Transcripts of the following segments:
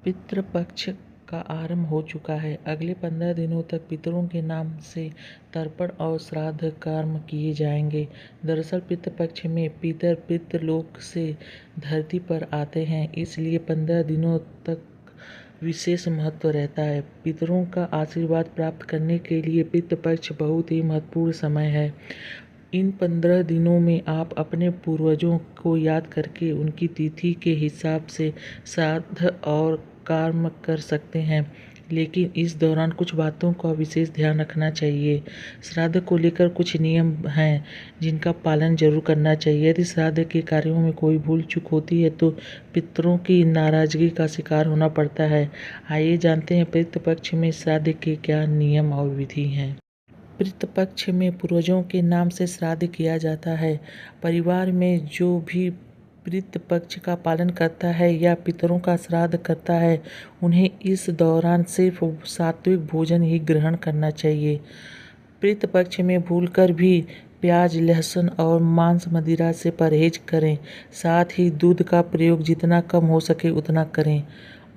पितृपक्ष का आरंभ हो चुका है। अगले 15 दिनों तक पितरों के नाम से तर्पण और श्राद्ध कर्म किए जाएंगे। दरअसल पितृपक्ष में पितर पितृलोक से धरती पर आते हैं, इसलिए 15 दिनों तक विशेष महत्व रहता है। पितरों का आशीर्वाद प्राप्त करने के लिए पितृपक्ष बहुत ही महत्वपूर्ण समय है। इन 15 दिनों में आप अपने पूर्वजों को याद करके उनकी तिथि के हिसाब से श्राद्ध और कर्म कर सकते हैं, लेकिन इस दौरान कुछ बातों का विशेष ध्यान रखना चाहिए। श्राद्ध को लेकर कुछ नियम हैं जिनका पालन जरूर करना चाहिए। यदि श्राद्ध के कार्यों में कोई भूल चूक होती है तो पितरों की नाराजगी का शिकार होना पड़ता है। आइए जानते हैं पितृपक्ष में श्राद्ध के क्या नियम और विधि हैं। पितृपक्ष में पूर्वजों के नाम से श्राद्ध किया जाता है। परिवार में जो भी पितृपक्ष का पालन करता है या पितरों का श्राद्ध करता है, उन्हें इस दौरान सिर्फ सात्विक भोजन ही ग्रहण करना चाहिए। पितृपक्ष में भूलकर भी प्याज, लहसुन और मांस मदिरा से परहेज करें। साथ ही दूध का प्रयोग जितना कम हो सके उतना करें।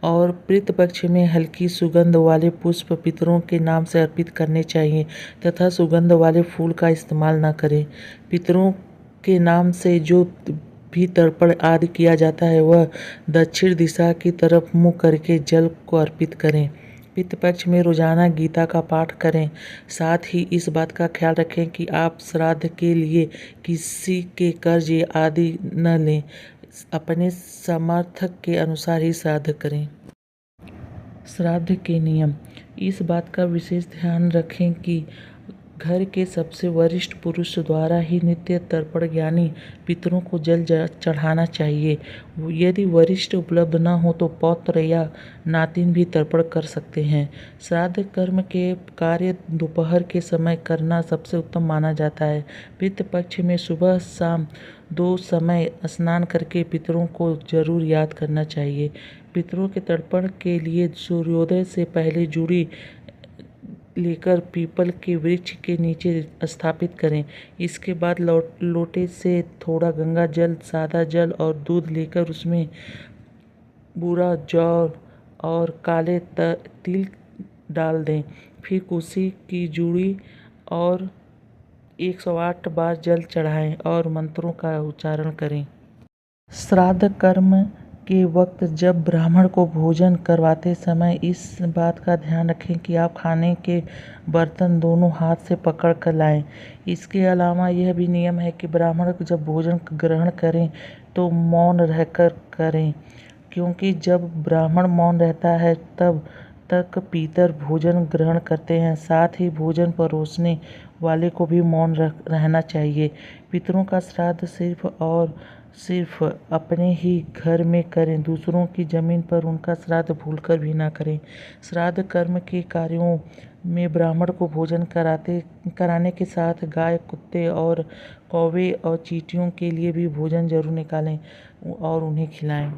और पितृपक्ष में हल्की सुगंध वाले पुष्प पितरों के नाम से अर्पित करने चाहिए तथा सुगंध वाले फूल का इस्तेमाल न करें। पितरों के नाम से जो भी तर्पण आदि किया जाता है वह दक्षिण दिशा की तरफ मुँह करके जल को अर्पित करें। पितृपक्ष में रोजाना गीता का पाठ करें। साथ ही इस बात का ख्याल रखें कि आप श्राद्ध के लिए किसी के कर्ज आदि न लें। अपने सामर्थ्य के अनुसार ही श्राद्ध करें। श्राद्ध के नियम। इस बात का विशेष ध्यान रखें कि घर के सबसे वरिष्ठ पुरुष द्वारा ही नित्य तर्पण यानी पितरों को जल चढ़ाना चाहिए। यदि वरिष्ठ उपलब्ध न हो तो पौत्र या नातिन भी तर्पण कर सकते हैं। श्राद्ध कर्म के कार्य दोपहर के समय करना सबसे उत्तम माना जाता है। पितृपक्ष में सुबह शाम 2 समय स्नान करके पितरों को जरूर याद करना चाहिए। पितरों के तर्पण के लिए सूर्योदय से पहले जूड़ी लेकर पीपल के वृक्ष के नीचे स्थापित करें। इसके बाद लोटे से थोड़ा गंगा जल, सादा जल और दूध लेकर उसमें बूरा जौ और काले तिल डाल दें। फिर कुशी की जूड़ी और 108 बार जल चढ़ाएं और मंत्रों का उच्चारण करें। श्राद्ध कर्म के वक्त जब ब्राह्मण को भोजन करवाते समय इस बात का ध्यान रखें कि आप खाने के बर्तन दोनों हाथ से पकड़ कर लाएं। इसके अलावा यह भी नियम है कि ब्राह्मण जब भोजन ग्रहण करें तो मौन रहकर करें, क्योंकि जब ब्राह्मण मौन रहता है तब तक पितर भोजन ग्रहण करते हैं। साथ ही भोजन परोसने वाले को भी मौन रहना चाहिए। पितरों का श्राद्ध सिर्फ अपने ही घर में करें। दूसरों की जमीन पर उनका श्राद्ध भूलकर भी ना करें। श्राद्ध कर्म के कार्यों में ब्राह्मण को भोजन कराने के साथ गाय, कुत्ते और कौवे और चींटियों के लिए भी भोजन जरूर निकालें और उन्हें खिलाएं।